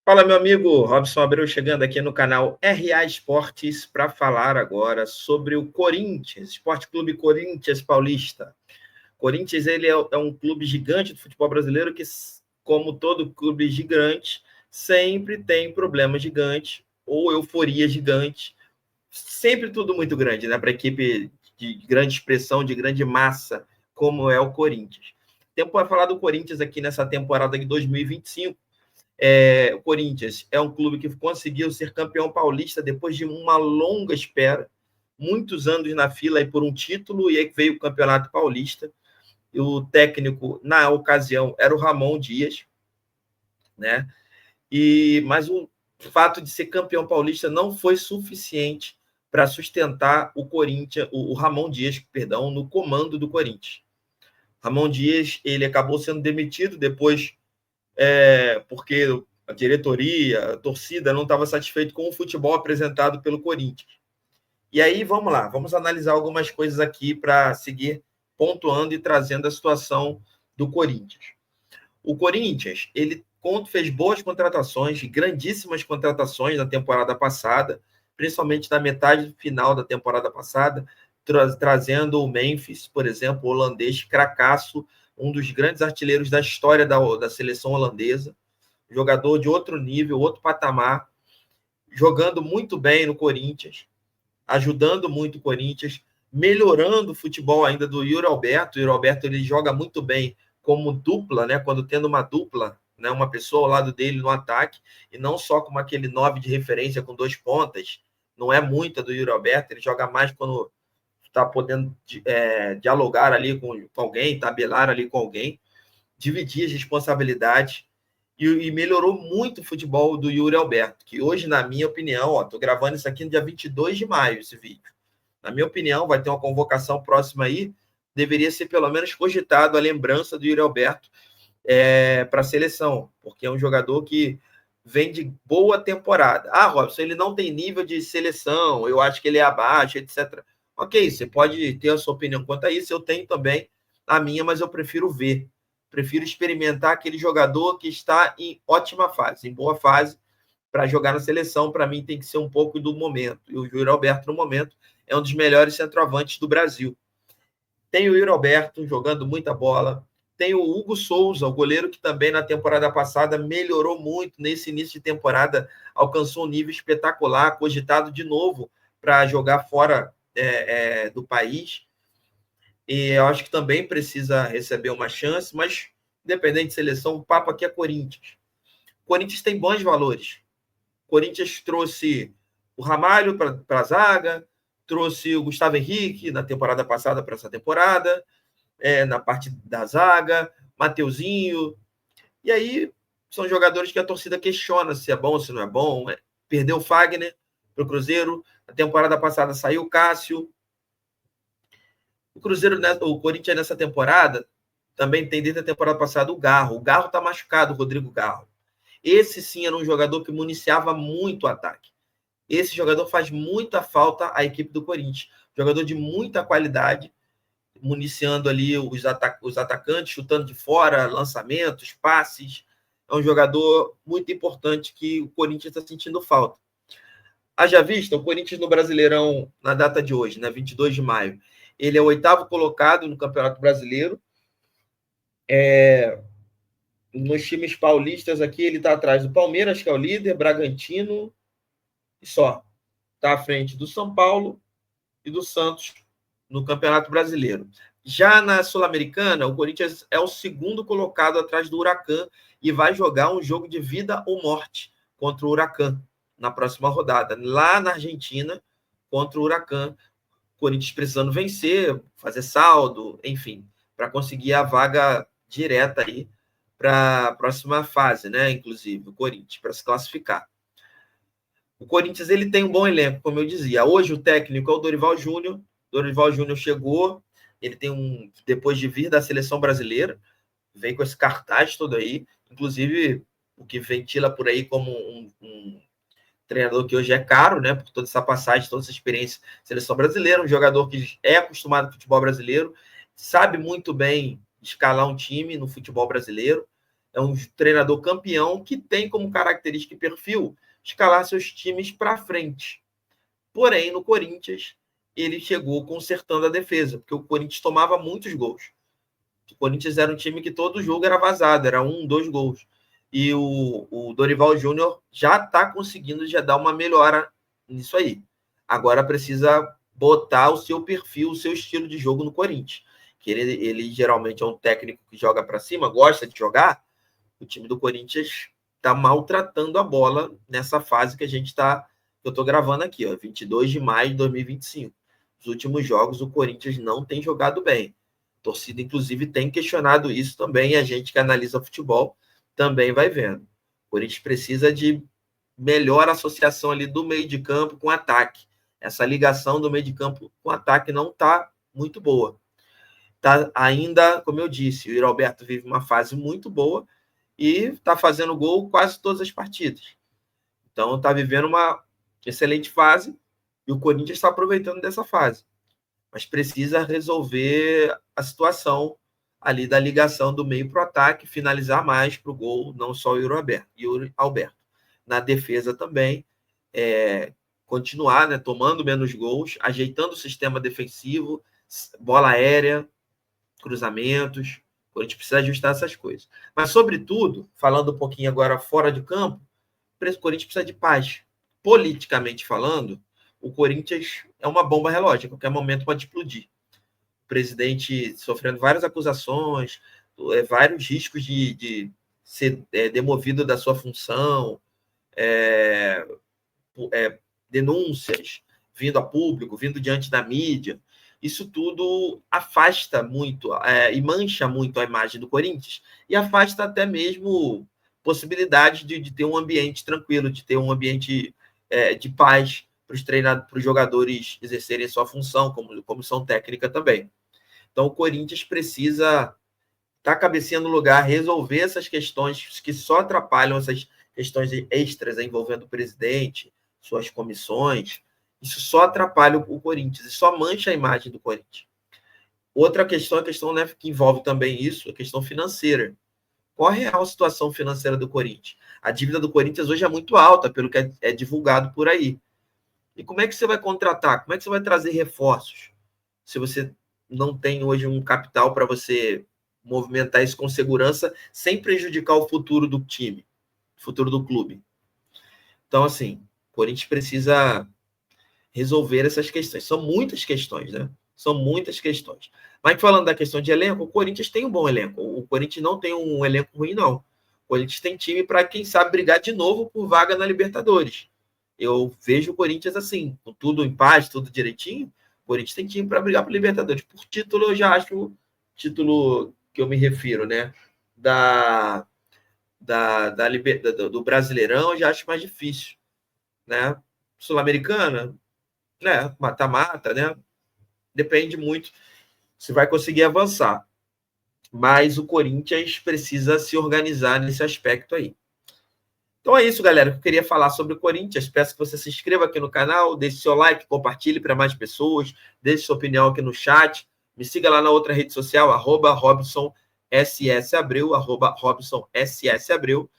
Fala, meu amigo Robson Abreu, chegando aqui no canal RA Esportes para falar agora sobre o Corinthians, Esporte Clube Corinthians Paulista. Corinthians ele é um clube gigante do futebol brasileiro que, como todo clube gigante, sempre tem problemas gigantes ou euforia gigante. Sempre tudo muito grande, né? Para equipe de grande expressão, de grande massa, como é o Corinthians. Tempo para falar do Corinthians aqui nessa temporada de 2025. O Corinthians é um clube que conseguiu ser campeão paulista depois de uma longa espera, muitos anos na fila aí por um título, e aí veio o Campeonato Paulista. E o técnico, na ocasião, era o Ramon Dias, né? Mas o fato de ser campeão paulista não foi suficiente para sustentar o Corinthians, o Ramon Dias, perdão, no comando do Corinthians. Ramon Dias, ele acabou sendo demitido depois porque a diretoria, a torcida não estava satisfeito com o futebol apresentado pelo Corinthians. E aí, vamos lá, vamos analisar algumas coisas aqui para seguir pontuando e trazendo a situação do Corinthians. O Corinthians, ele fez boas contratações, grandíssimas contratações na temporada passada, principalmente na metade final da temporada passada, trazendo o Memphis, por exemplo, o holandês cracaço, um dos grandes artilheiros da história da seleção holandesa, jogador de outro nível, outro patamar, jogando muito bem no Corinthians, ajudando muito o Corinthians, melhorando o futebol ainda do Yuri Alberto. O Yuri Alberto ele joga muito bem como dupla, né? Quando tendo uma dupla, né? Uma pessoa ao lado dele no ataque, e não só como aquele 9 de referência com 2 pontas. Não é muita do Yuri Alberto, ele joga mais quando está podendo dialogar ali com alguém, tabelar ali com alguém, dividir as responsabilidades. E melhorou muito o futebol do Yuri Alberto, que hoje, na minha opinião, estou gravando isso aqui no dia 22 de maio, esse vídeo. Na minha opinião, vai ter uma convocação próxima aí, deveria ser pelo menos cogitado a lembrança do Yuri Alberto para a seleção, porque é um jogador que vem de boa temporada. Ah, Robson, ele não tem nível de seleção, eu acho que ele é abaixo, etc. Ok, você pode ter a sua opinião quanto a isso, eu tenho também a minha, mas eu prefiro ver. Prefiro experimentar aquele jogador que está em ótima fase, em boa fase, para jogar na seleção. Para mim, tem que ser um pouco do momento. E o Yuri Alberto, no momento, é um dos melhores centroavantes do Brasil. Tem o Yuri Alberto jogando muita bola. Tem o Hugo Souza, o goleiro que também na temporada passada melhorou muito. Nesse início de temporada, alcançou um nível espetacular, cogitado de novo para jogar fora do país. E eu acho que também precisa receber uma chance, mas independente de seleção, o papo aqui é Corinthians. O Corinthians tem bons valores. O Corinthians trouxe o Ramalho para a zaga, trouxe o Gustavo Henrique na temporada passada para essa temporada, na parte da zaga, Mateuzinho. E aí são jogadores que a torcida questiona se é bom, se não é bom. Perdeu o Fagner para o Cruzeiro. Na temporada passada saiu o Cássio. O Corinthians nessa temporada também tem desde a temporada passada o Garro. O Garro está machucado, o Rodrigo Garro. Esse sim era um jogador que municiava muito o ataque. Esse jogador faz muita falta à equipe do Corinthians. Jogador de muita qualidade, municiando ali os atacantes, chutando de fora, lançamentos, passes. É um jogador muito importante que o Corinthians está sentindo falta. Haja vista, o Corinthians no Brasileirão, na data de hoje, né, 22 de maio, ele é o 8º colocado no Campeonato Brasileiro. Nos times paulistas aqui, ele está atrás do Palmeiras, que é o líder, Bragantino, e só. Está à frente do São Paulo e do Santos no Campeonato Brasileiro. Já na Sul-Americana, o Corinthians é o 2º colocado atrás do Huracan e vai jogar um jogo de vida ou morte contra o Huracan na próxima rodada, lá na Argentina, contra o Huracan. O Corinthians precisando vencer, fazer saldo, enfim, para conseguir a vaga direta aí para a próxima fase, né? Inclusive, o Corinthians, para se classificar. O Corinthians ele tem um bom elenco, como eu dizia. Hoje o técnico é o Dorival Júnior. Dorival Júnior chegou, ele tem depois de vir da seleção brasileira, vem com esse cartaz todo aí, inclusive o que ventila por aí como um treinador que hoje é caro, né, por toda essa passagem, toda essa experiência seleção brasileira, um jogador que é acostumado com o futebol brasileiro, sabe muito bem escalar um time no futebol brasileiro, é um treinador campeão que tem como característica e perfil escalar seus times para frente. Porém, no Corinthians, ele chegou consertando a defesa, porque o Corinthians tomava muitos gols. O Corinthians era um time que todo jogo era vazado, era 1, 2 gols. E o Dorival Júnior já está conseguindo já dar uma melhora nisso aí. Agora precisa botar o seu perfil, o seu estilo de jogo no Corinthians. Que ele geralmente é um técnico que joga para cima, gosta de jogar. O time do Corinthians está maltratando a bola nessa fase que eu estou gravando aqui, ó, 22 de maio de 2025. Os últimos jogos, o Corinthians não tem jogado bem. A torcida, inclusive, tem questionado isso também, e a gente que analisa futebol também vai vendo. O Corinthians precisa de melhor associação ali do meio de campo com ataque. Essa ligação do meio de campo com ataque não está muito boa. Tá ainda, como eu disse, o Yuri Alberto vive uma fase muito boa e está fazendo gol quase todas as partidas. Então está vivendo uma excelente fase e o Corinthians está aproveitando dessa fase. Mas precisa resolver a situação ali da ligação do meio para o ataque, finalizar mais para o gol, não só o Yuri Alberto. Na defesa também, continuar, né, tomando menos gols, ajeitando o sistema defensivo, bola aérea, cruzamentos. O Corinthians precisa ajustar essas coisas. Mas, sobretudo, falando um pouquinho agora fora de campo, o Corinthians precisa de paz. Politicamente falando, o Corinthians é uma bomba relógio, a qualquer momento pode explodir. O presidente sofrendo várias acusações, vários riscos de ser demovido da sua função, denúncias vindo a público, vindo diante da mídia. Isso tudo afasta muito e mancha muito a imagem do Corinthians e afasta até mesmo possibilidade de ter um ambiente tranquilo, de ter um ambiente de paz para os jogadores exercerem sua função como comissão técnica também. Então, o Corinthians precisa estar cabecinha no lugar, resolver essas questões que só atrapalham, essas questões extras envolvendo o presidente, suas comissões. Isso só atrapalha o Corinthians e só mancha a imagem do Corinthians. Outra questão, a questão, né, que envolve também isso, a questão financeira. Qual a real situação financeira do Corinthians? A dívida do Corinthians hoje é muito alta, pelo que é divulgado por aí. E como é que você vai contratar? Como é que você vai trazer reforços? Se você não tem hoje um capital para você movimentar isso com segurança, sem prejudicar o futuro do time, o futuro do clube. Então, assim, o Corinthians precisa resolver essas questões. São muitas questões, né? São muitas questões. Mas falando da questão de elenco, o Corinthians tem um bom elenco. O Corinthians não tem um elenco ruim, não. O Corinthians tem time para, quem sabe, brigar de novo por vaga na Libertadores. Eu vejo o Corinthians assim, com tudo em paz, tudo direitinho. O Corinthians tem time para brigar por Libertadores. Por título, eu já acho título que eu me refiro, né? Do Brasileirão, eu já acho mais difícil, né? Sul-Americana, né? Mata-mata, né? Depende muito se vai conseguir avançar. Mas o Corinthians precisa se organizar nesse aspecto aí. Então é isso, galera, que eu queria falar sobre o Corinthians. Peço que você se inscreva aqui no canal, deixe seu like, compartilhe para mais pessoas, deixe sua opinião aqui no chat. Me siga lá na outra rede social, @RobsonSSAbreu, @RobsonSSAbreu.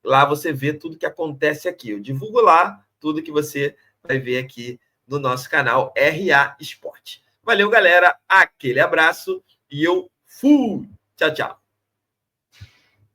Lá você vê tudo que acontece aqui. Eu divulgo lá tudo que você vai ver aqui no nosso canal RA Esporte. Valeu, galera. Aquele abraço e eu fui. Tchau, tchau.